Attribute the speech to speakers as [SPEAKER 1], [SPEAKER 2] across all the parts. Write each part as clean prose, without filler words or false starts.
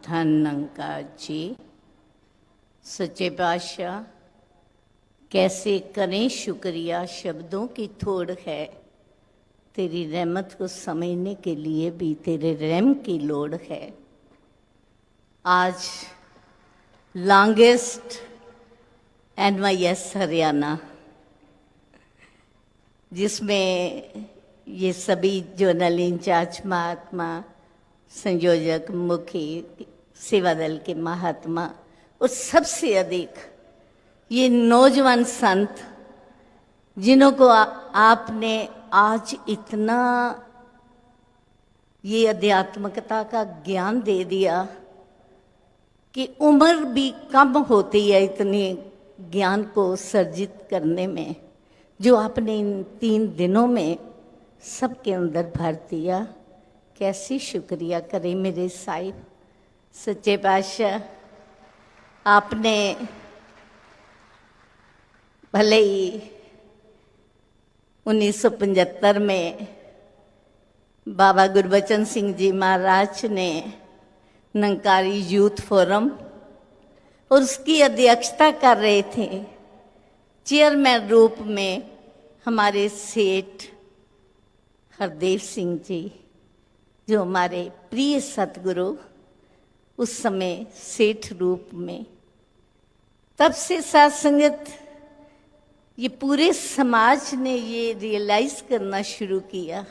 [SPEAKER 1] धन निरंकार जी। सच्चे पातशाह, कैसे करें शुक्रिया, शब्दों की थोड़ है। तेरी रहमत को समझने के लिए भी तेरे रहम की लोड़ है। आज लॉन्गेस्ट NYS हरियाणा, जिसमें ये सभी जोनल इंचार्ज महात्मा, संयोजक, मुखी, सेवा दल के महात्मा और सबसे अधिक ये नौजवान संत, जिन्हों को आपने आज इतना ये आध्यात्मिकता का ज्ञान दे दिया कि उम्र भी कम होती है इतने ज्ञान को सर्जित करने में, जो आपने इन 3 दिनों में सबके अंदर भर दिया। कैसी शुक्रिया करें मेरे साहिब। सच्चे पातशाह, आपने भले ही 1975 में बाबा गुरबचन सिंह जी महाराज ने निरंकारी यूथ फोरम और उसकी अध्यक्षता कर रहे थे, चेयरमैन रूप में हमारे सेठ हरदेव सिंह जी, जो हमारे प्रिय सतगुरु उस समय सेठ रूप में। तब से साथ संगत ये पूरे समाज ने ये रियलाइज करना शुरू किया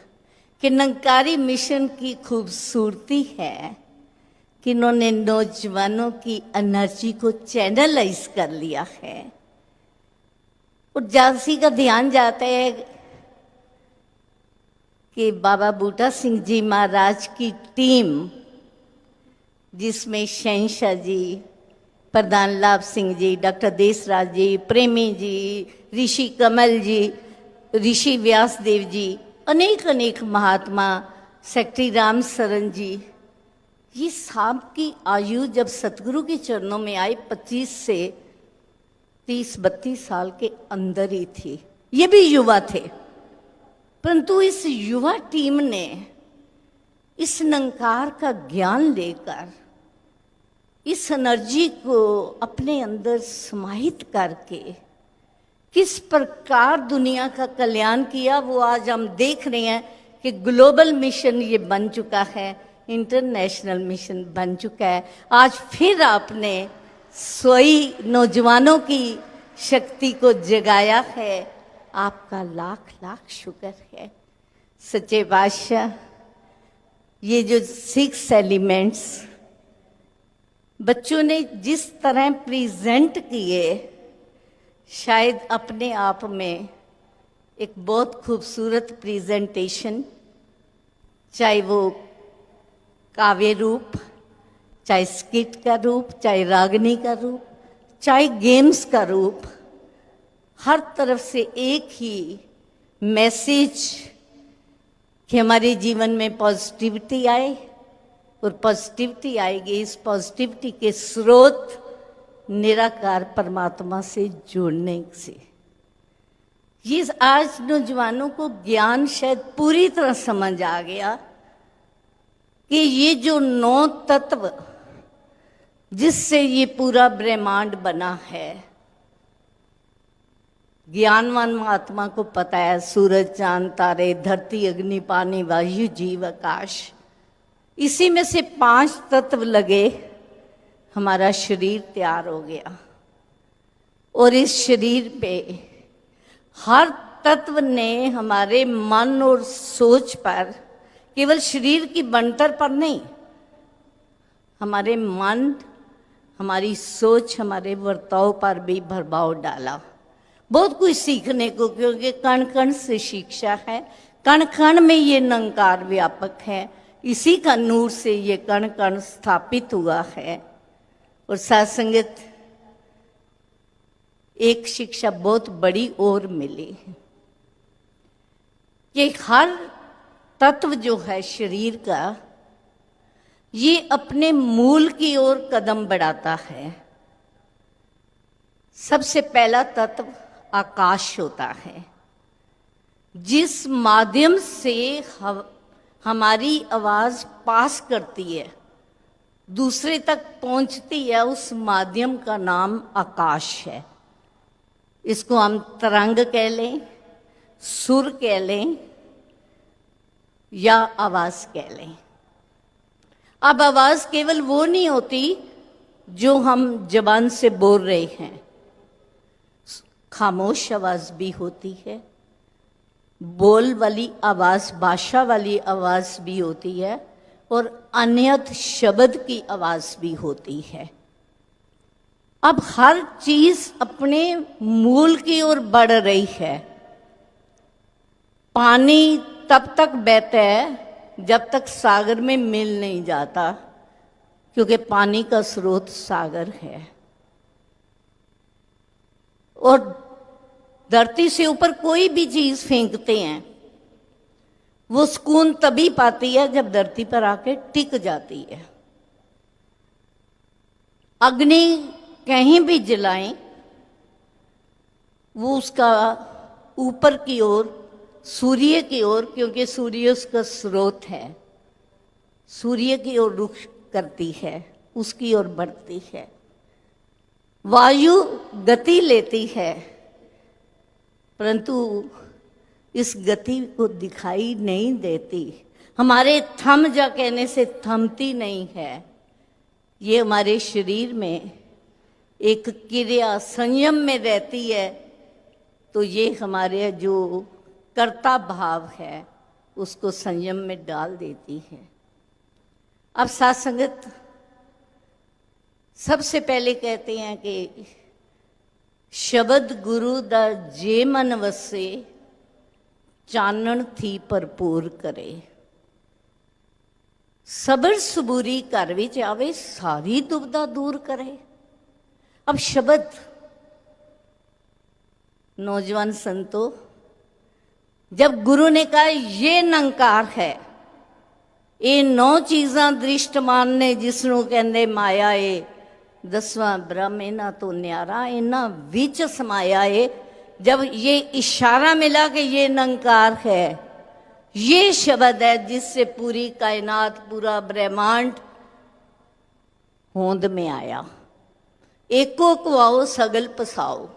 [SPEAKER 1] कि निरंकारी मिशन की खूबसूरती है कि इन्होंने नौजवानों की एनर्जी को चैनलाइज कर लिया है। और झांसी का ध्यान जाता है कि बाबा बूटा सिंह जी महाराज की टीम, जिसमें शहंशाह जी, प्रधान लाभ सिंह जी, डॉक्टर देसराज जी, प्रेमी जी, ऋषि कमल जी, ऋषि व्यासदेव जी, अनेक अनेक महात्मा, सेक्रेटरी राम सरन जी, ये सब की आयु जब सतगुरु के चरणों में आए 25 से 30-32 साल के अंदर ही थी। ये भी युवा थे, परंतु इस युवा टीम ने इस निरंकार का ज्ञान लेकर इस एनर्जी को अपने अंदर समाहित करके किस प्रकार दुनिया का कल्याण किया, वो आज हम देख रहे हैं कि ग्लोबल मिशन ये बन चुका है, इंटरनेशनल मिशन बन चुका है। आज फिर आपने सोई नौजवानों की शक्ति को जगाया है, आपका लाख लाख शुक्र है। सच्चे पातशाह, ये जो 6 एलिमेंट्स बच्चों ने जिस तरह प्रेजेंट किए, शायद अपने आप में एक बहुत खूबसूरत प्रेजेंटेशन, चाहे वो काव्य रूप, चाहे स्किट का रूप, चाहे रागनी का रूप, चाहे गेम्स का रूप, हर तरफ से एक ही मैसेज कि हमारे जीवन में पॉजिटिविटी आए, और पॉजिटिविटी आएगी, इस पॉजिटिविटी के स्रोत निराकार परमात्मा से जुड़ने से। ये आज नौजवानों को ज्ञान शायद पूरी तरह समझ आ गया कि ये जो 9 तत्व जिससे ये पूरा ब्रह्मांड बना है, ज्ञानवान महात्मा को पता है, सूरज, चांद, तारे, धरती, अग्नि, पानी, वायु, जीव, आकाश, इसी में से 5 तत्व लगे, हमारा शरीर तैयार हो गया। और इस शरीर पे हर तत्व ने हमारे मन और सोच पर, केवल शरीर की बनतर पर नहीं, हमारे मन, हमारी सोच, हमारे वर्ताव पर भी प्रभाव डाला। बहुत कुछ सीखने को, क्योंकि कण कण से शिक्षा है, कण कण में ये निरंकार व्यापक है, इसी का नूर से ये कण कण स्थापित हुआ है। और साथ संगत, एक शिक्षा बहुत बड़ी और मिली कि हर तत्व जो है शरीर का, ये अपने मूल की ओर कदम बढ़ाता है। सबसे पहला तत्व आकाश होता है, जिस माध्यम से हमारी आवाज पास करती है। दूसरे तक पहुंचती है, उस माध्यम का नाम आकाश है। इसको हम तरंग कह लें, सुर कह लें या आवाज कह लें। अब आवाज केवल वो नहीं होती जो हम जबान से बोल रहे हैं, खामोश आवाज भी होती है, बोल वाली आवाज, भाषा वाली आवाज भी होती है, और अन्यत शब्द की आवाज भी होती है। अब हर चीज अपने मूल की ओर बढ़ रही है। पानी तब तक बहता है जब तक सागर में मिल नहीं जाता, क्योंकि पानी का स्रोत सागर है। और धरती से ऊपर कोई भी चीज फेंकते हैं, वो सुकून तभी पाती है जब धरती पर आके टिक जाती है। अग्नि कहीं भी जलाएं, वो उसका ऊपर की ओर, सूर्य की ओर, क्योंकि सूर्य उसका स्रोत है, सूर्य की ओर रुख करती है, उसकी ओर बढ़ती है। वायु गति लेती है, परंतु इस गति को दिखाई नहीं देती। हमारे थम जा कहने से थमती नहीं है। ये हमारे शरीर में एक क्रिया संयम में रहती है, तो ये हमारे जो कर्ता भाव है उसको संयम में डाल देती है। अब साथ संगत सबसे पहले कहते हैं कि शब्द गुरु दा जे मन वसे, चानन थी भरपूर करे। सबर सबूरी घर विच आवे, सारी दुविधा दूर करे। अब शब्द, नौजवान संतों, जब गुरु ने कहा ये निरंकार है, ये 9 चीज़ां दृष्टमान ने जिसनों कहंदे माया है, 10वां ब्रह्म इन्हां तो न्यारा, इन्हां विच समाया है। जब ये इशारा मिला कि ये निरंकार है, ये शब्द है जिससे पूरी कायनात, पूरा ब्रह्मांड होंद में आया। एको कुआओ सगल पसाओ,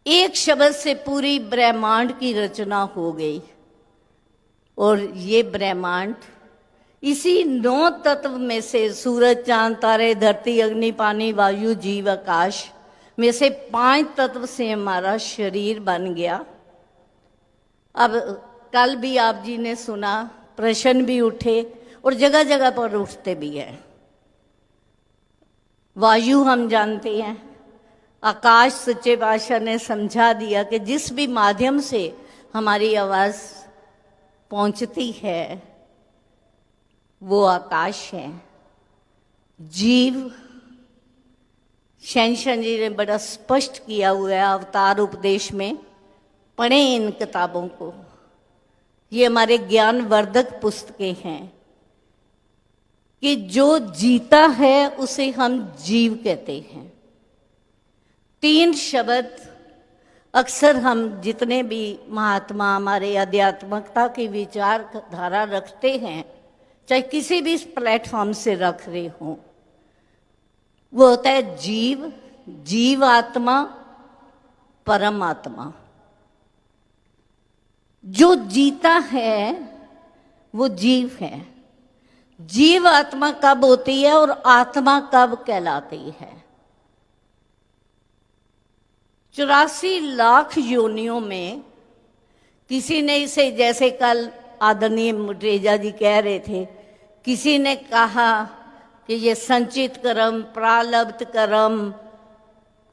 [SPEAKER 1] एक शब्द से पूरी ब्रह्मांड की रचना हो गई। और ये ब्रह्मांड इसी 9 तत्व में से, सूरज, चांद, तारे, धरती, अग्नि, पानी, वायु, जीव, आकाश में से 5 तत्व से हमारा शरीर बन गया। अब कल भी आप जी ने सुना, प्रश्न भी उठे और जगह जगह पर उठते भी हैं। वायु हम जानते हैं, आकाश सच्चे पातशाह ने समझा दिया कि जिस भी माध्यम से हमारी आवाज पहुंचती है वो आकाश है। जीव, शहंशाह जी ने बड़ा स्पष्ट किया हुआ है अवतार उपदेश में, पढ़ें इन किताबों को, ये हमारे ज्ञान वर्धक पुस्तकें हैं, कि जो जीता है उसे हम जीव कहते हैं। 3 शब्द अक्सर हम जितने भी महात्मा हमारे आध्यात्मिकता की विचारधारा रखते हैं, चाहे किसी भी प्लेटफॉर्म से रख रहे हों, वो होता है जीव, जीवात्मा, परमात्मा। जो जीता है वो जीव है। जीव आत्मा कब होती है और आत्मा कब कहलाती है? 84 लाख योनियों में किसी ने इसे, जैसे कल आदरणीय मुटेजा जी कह रहे थे, किसी ने कहा कि ये संचित कर्म, प्रारब्ध कर्म,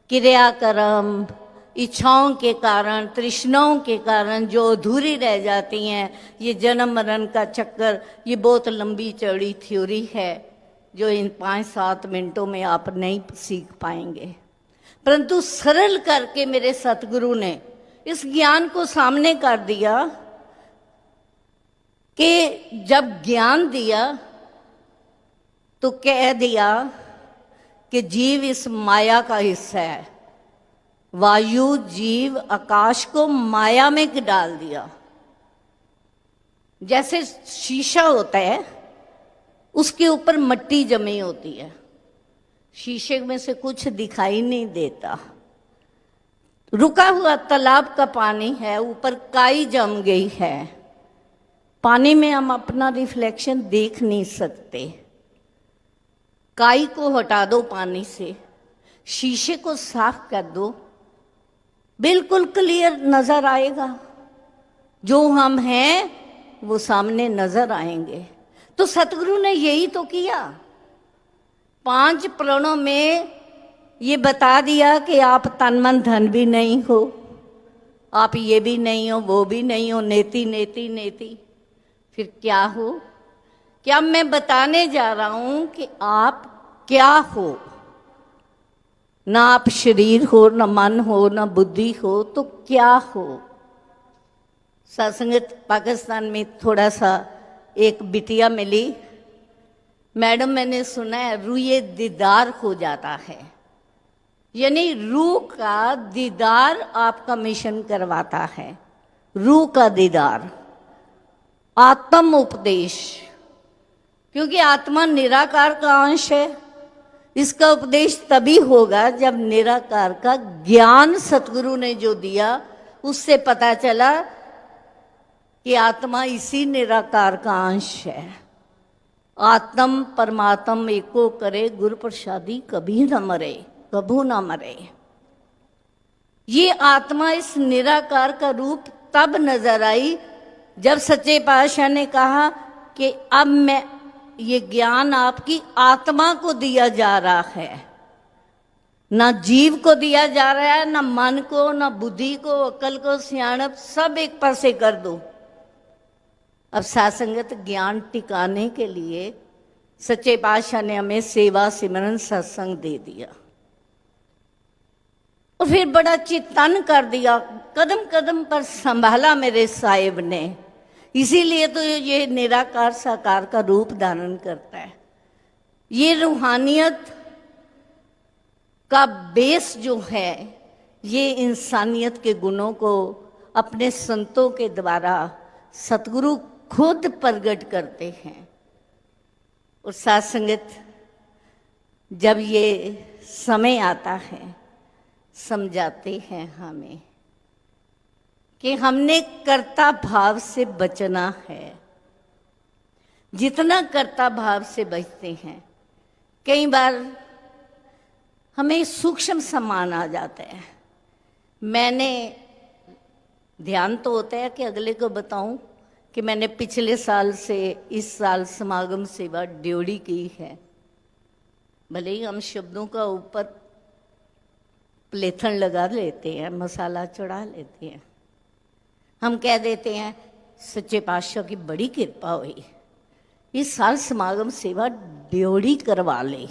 [SPEAKER 1] क्रिया कर्म, इच्छाओं के कारण, तृष्णाओं के कारण जो अधूरी रह जाती हैं, ये जन्म मरण का चक्कर, ये बहुत लंबी चौड़ी थ्योरी है जो इन 5-7 मिनटों में आप नहीं सीख पाएंगे। परंतु सरल करके मेरे सतगुरु ने इस ज्ञान को सामने कर दिया कि जब ज्ञान दिया तो कह दिया कि जीव इस माया का हिस्सा है। वायु, जीव, आकाश को माया में डाल दिया। जैसे शीशा होता है, उसके ऊपर मिट्टी जमी होती है, शीशे में से कुछ दिखाई नहीं देता। रुका हुआ तालाब का पानी है, ऊपर काई जम गई है, पानी में हम अपना रिफ्लेक्शन देख नहीं सकते। काई को हटा दो पानी से, शीशे को साफ कर दो, बिल्कुल क्लियर नजर आएगा, जो हम हैं वो सामने नजर आएंगे। तो सतगुरु ने यही तो किया, 5 प्रणों में ये बता दिया कि आप तन मन धन भी नहीं हो, आप ये भी नहीं हो, वो भी नहीं हो, नेति नेति नेति। फिर क्या हो? क्या मैं बताने जा रहा हूं कि आप क्या हो? ना आप शरीर हो, ना मन हो, ना बुद्धि हो, तो क्या हो? सत्संगत पाकिस्तान में थोड़ा सा एक बिटिया मिली, मैडम मैंने सुना है रूए दीदार हो जाता है, यानी रूह का दीदार आपका मिशन करवाता है। रूह का दीदार, आत्म उपदेश, क्योंकि आत्मा निराकार का अंश है। इसका उपदेश तभी होगा जब निराकार का ज्ञान सतगुरु ने जो दिया उससे पता चला कि आत्मा इसी निराकार का अंश है। आत्म परमात्म एको करे, गुरु प्रसादी कभी न मरे, कभू न मरे। ये आत्मा इस निराकार का रूप तब नजर आई जब सच्चे पातशाह ने कहा कि अब मैं ये ज्ञान आपकी आत्मा को दिया जा रहा है, ना जीव को दिया जा रहा है, ना मन को, ना बुद्धि को, अकल को, सियाणप सब एक पासे कर दो। अब सासंगत ज्ञान टिकाने के लिए सच्चे पातशाह ने हमें सेवा सिमरन सत्संग दे दिया और फिर बड़ा चिंतन कर दिया, कदम कदम पर संभाला मेरे साहिब ने। इसीलिए तो ये निराकार साकार का रूप धारण करता है। ये रूहानियत का बेस जो है, ये इंसानियत के गुणों को अपने संतों के द्वारा सतगुरु खुद प्रकट करते हैं। और साथ संगत, जब ये समय आता है समझाते हैं हमें कि हमने कर्ता भाव से बचना है। जितना कर्ता भाव से बचते हैं, कई बार हमें सूक्ष्म सम्मान आ जाता है। मैंने ध्यान तो होता है कि अगले को बताऊं कि मैंने पिछले साल से इस साल समागम सेवा ड्योढ़ी की है। भले ही हम शब्दों का ऊपर प्लेथन लगा लेते हैं, मसाला चढ़ा लेते हैं, हम कह देते हैं सच्चे पातशाह की बड़ी कृपा हुई, इस साल समागम सेवा ड्योढ़ी करवा ले,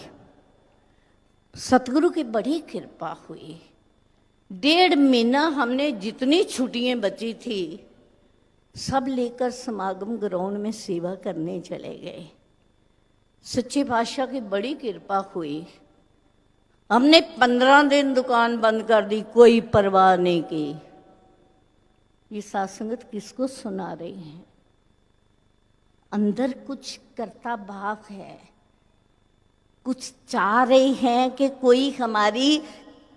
[SPEAKER 1] सतगुरु की बड़ी कृपा हुई। 1.5 महीना हमने जितनी छुट्टियां बची थी सब लेकर समागम ग्राउंड में सेवा करने चले गए। सच्चे पातशाह की बड़ी कृपा हुई। हमने 15 दिन दुकान बंद कर दी, कोई परवाह नहीं की। ये सत्संगत किसको सुना रही हैं? अंदर कुछ कर्ता भाव है, कुछ चाह रहे हैं कि कोई हमारी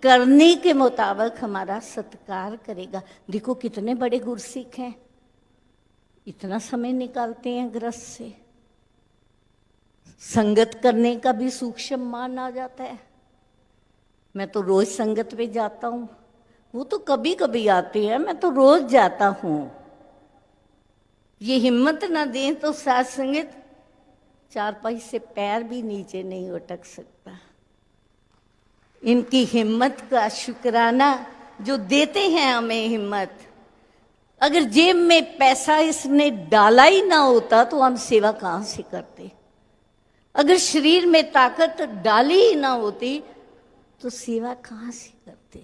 [SPEAKER 1] करने के मुताबिक हमारा सत्कार करेगा। देखो कितने बड़े गुरसिख हैं, इतना समय निकालते हैं गृहस्थ से, संगत करने का भी सूक्ष्म मान आ जाता है। मैं तो रोज संगत पे जाता हूँ, वो तो कभी कभी आती है, मैं तो रोज जाता हूँ। ये हिम्मत ना दें तो साथ संगत चारपाई से पैर भी नीचे नहीं उठक सकता। इनकी हिम्मत का शुक्राना जो देते हैं हमें हिम्मत। अगर जेब में पैसा इसने डाला ही ना होता तो हम सेवा कहाँ से करते? अगर शरीर में ताकत डाली ही ना होती तो सेवा कहाँ से करते?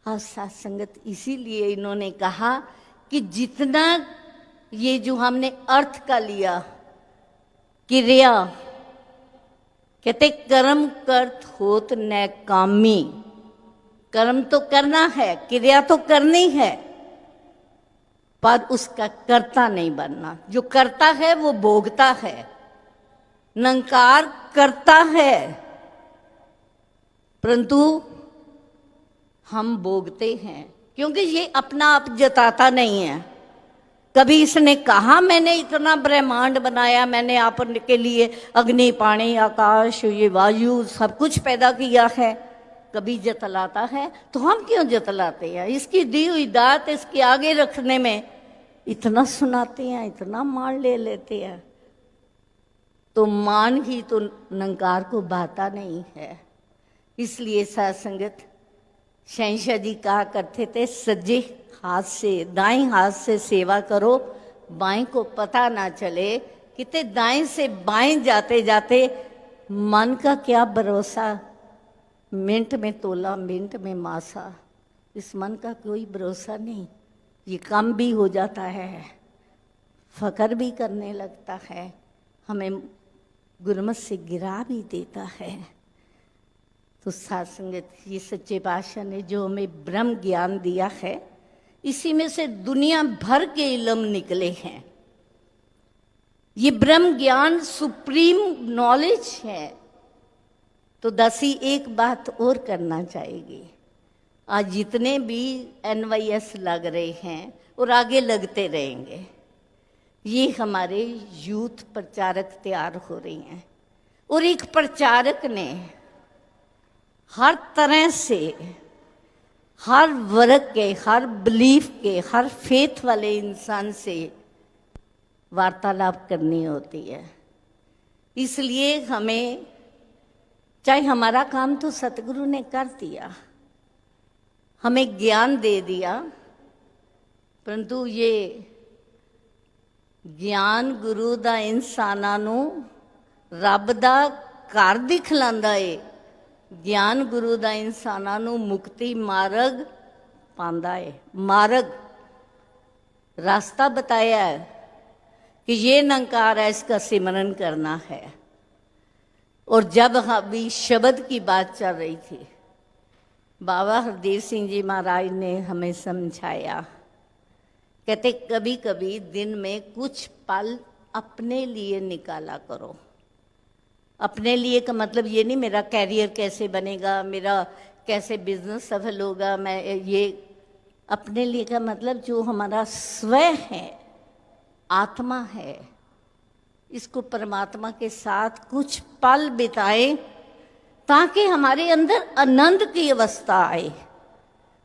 [SPEAKER 1] आज साथ संगत इसीलिए इन्होंने कहा कि जितना ये जो हमने अर्थ का लिया, क्रिया, कहते कर्म कर्त होत न कामी। कर्म तो करना है, क्रिया तो करनी है, पर उसका कर्ता नहीं बनना। जो करता है वो भोगता है। निरंकार करता है, परंतु हम भोगते हैं, क्योंकि ये अपना आप जताता नहीं है। कभी इसने कहा मैंने इतना ब्रह्मांड बनाया, मैंने आप के लिए अग्नि, पानी, आकाश, ये वायु सब कुछ पैदा किया है, कभी जतलाता है? तो हम क्यों जतलाते हैं? इसकी दी हुई दात इसके आगे रखने में इतना सुनाते हैं, इतना मान ले लेते हैं, तो मान ही तो निरंकार को भाता नहीं है। इसलिए साध संगत, शहंशाह जी कहा करते थे, सज्जे हाथ से, दाएं हाथ से सेवा करो, बाएं को पता ना चले। कितने दाएं से बाएं जाते जाते मन का क्या भरोसा, मिनट में तोला मिनट में मासा। इस मन का कोई भरोसा नहीं, ये कम भी हो जाता है, फकर भी करने लगता है, हमें गुरमत से गिरा भी देता है। तो साध संगत, ये सच्चे पातशाह ने जो हमें ब्रह्म ज्ञान दिया है, इसी में से दुनिया भर के इल्म निकले हैं। ये ब्रह्म ज्ञान सुप्रीम नॉलेज है। तो दासी एक बात और करना चाहेगी, आज जितने भी NYS लग रहे हैं और आगे लगते रहेंगे, ये हमारे यूथ प्रचारक तैयार हो रही हैं। और एक प्रचारक ने हर तरह से, हर वर्ग के, हर बिलीफ के, हर फेथ वाले इंसान से वार्तालाप करनी होती है। इसलिए हमें, चाहे हमारा काम तो सतगुरु ने कर दिया, हमें ज्ञान दे दिया, परंतु ये ज्ञान गुरु दा इंसानां नूं रब दा घर दिखलांदा है। ज्ञान गुरु दा इंसानां नूं मुक्ति मार्ग पांदा है। मार्ग, रास्ता बताया है कि ये निरंकार है, इसका सिमरन करना है। और जब अभी शब्द की बात चल रही थी, बाबा हरदेव सिंह जी महाराज ने हमें समझाया, कहते कभी कभी दिन में कुछ पल अपने लिए निकाला करो। अपने लिए का मतलब ये नहीं मेरा कैरियर कैसे बनेगा, मेरा कैसे बिजनेस सफल होगा, मैं ये अपने लिए का मतलब जो हमारा स्वयं है, आत्मा है, इसको परमात्मा के साथ कुछ पल बिताएं ताकि हमारे अंदर आनंद की अवस्था आए।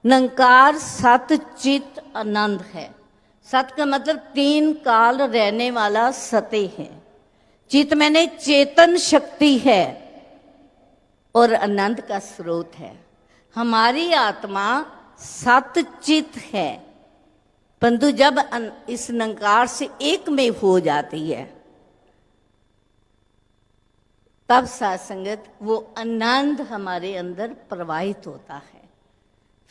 [SPEAKER 1] निरंकार सत चित आनंद है। सत का मतलब 3 काल रहने वाला सत्य है। चित मैंने चेतन शक्ति है और आनंद का स्रोत है। हमारी आत्मा सतचित है, परंतु जब इस निरंकार से एक में हो जाती है, तब साथ संगत वो आनंद हमारे अंदर प्रवाहित होता है।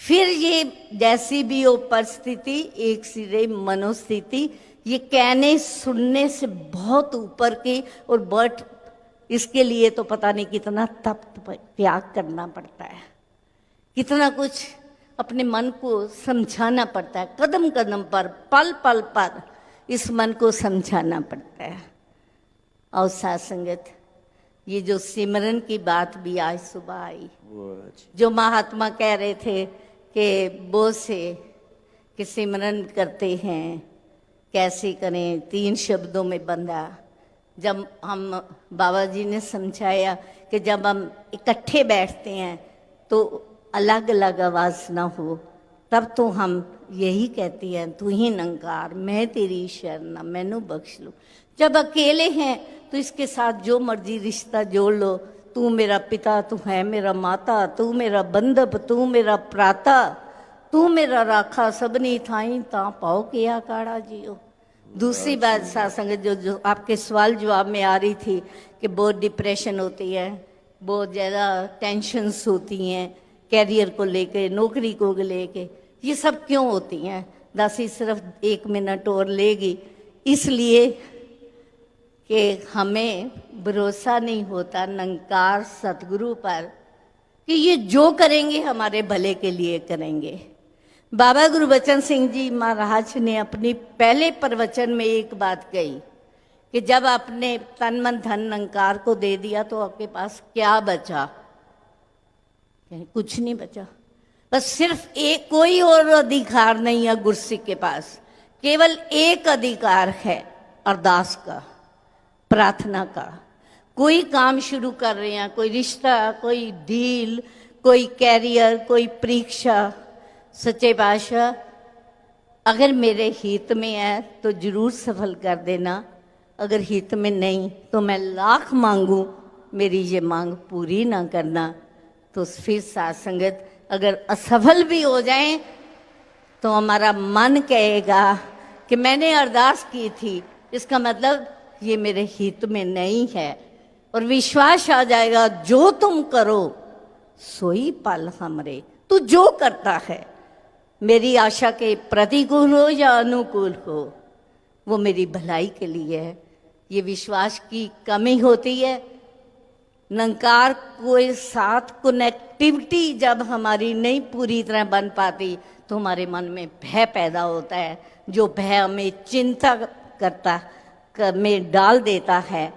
[SPEAKER 1] फिर ये जैसी भी हो परिस्थिति, एक सिरे मनोस्थिति, ये कहने सुनने से बहुत ऊपर की, और बट इसके लिए तो पता नहीं कितना तप त्याग करना पड़ता है, कितना कुछ अपने मन को समझाना पड़ता है, कदम कदम पर, पल पल पर इस मन को समझाना पड़ता है। और साथ संगत, ये जो सिमरन की बात भी आज सुबह आई, जो महात्मा कह रहे थे कि बहुत से कि सिमरन करते हैं, कैसे करें, 3 शब्दों में बंधा। जब हम बाबा जी ने समझाया कि जब हम इकट्ठे बैठते हैं तो अलग अलग आवाज़ ना हो, तब तो हम यही कहते हैं, तू ही निरंकार, मैं तेरी शरण, मैनू बख्श लो। जब अकेले हैं तो इसके साथ जो मर्जी रिश्ता जोड़ लो, तू मेरा पिता, तू है मेरा माता, तू मेरा बंधप, तू मेरा प्राता, तू मेरा राखा, सबनी थाई ता पाओ किया काड़ा जियो। दूसरी बात साथ संगत, जो आपके सवाल जवाब में आ रही थी कि बहुत डिप्रेशन होती है, बहुत ज़्यादा टेंशन्स होती हैं कैरियर को लेके, नौकरी को लेके, ये सब क्यों होती हैं? दासी सिर्फ 1 मिनट और लेगी, इसलिए कि हमें भरोसा नहीं होता निरंकार सतगुरु पर कि ये जो करेंगे हमारे भले के लिए करेंगे। बाबा गुरबचन सिंह जी महाराज ने अपनी पहले प्रवचन में एक बात कही कि जब आपने तन मन धन निरंकार को दे दिया तो आपके पास क्या बचा? कुछ नहीं बचा। बस सिर्फ एक, कोई और अधिकार नहीं है गुरसिक के पास, केवल एक अधिकार है, अरदास का, प्रार्थना का। कोई काम शुरू कर रहे हैं, कोई रिश्ता, कोई डील, कोई कैरियर, कोई परीक्षा, सच्चे पातशाह अगर मेरे हित में है तो जरूर सफल कर देना, अगर हित में नहीं तो मैं लाख मांगू मेरी ये मांग पूरी ना करना। तो फिर साथ संगत अगर असफल भी हो जाएं तो हमारा मन कहेगा कि मैंने अरदास की थी, इसका मतलब ये मेरे हित में नहीं है, और विश्वास आ जाएगा जो तुम करो सोई पल हमरे। तू जो करता है मेरी आशा के प्रतिकूल हो या अनुकूल हो वो मेरी भलाई के लिए है। ये विश्वास की कमी होती है। निरंकार के साथ कनेक्टिविटी जब हमारी नहीं पूरी तरह बन पाती तो हमारे मन में भय पैदा होता है, जो भय हमें चिंता करता में डाल देता है।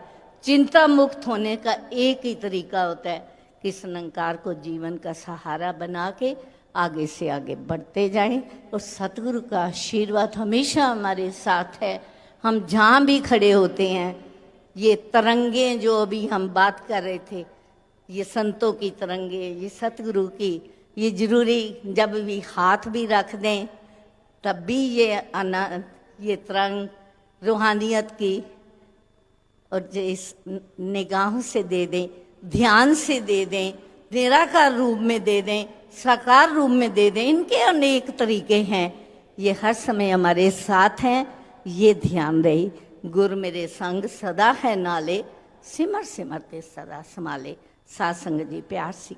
[SPEAKER 1] चिंता मुक्त होने का एक ही तरीका होता है कि इस निरंकार को जीवन का सहारा बना के आगे से आगे बढ़ते जाएं, और सतगुरु का आशीर्वाद हमेशा हमारे साथ है। हम जहाँ भी खड़े होते हैं, ये तरंगे जो अभी हम बात कर रहे थे, ये संतों की तरंगे, ये सतगुरु की, ये जरूरी जब भी हाथ भी रख दें तब भी ये तरंग रूहानियत की, और जिस निगाहों से दे दें, ध्यान से दे दें, निराकार रूप में दे दें, साकार रूप में दे दें, इनके अनेक तरीके हैं। ये हर समय हमारे साथ हैं, ये ध्यान रहे। गुर मेरे संग सदा है नाले, सिमर सिमरते सदा संभाले। सात संग जी प्यार सी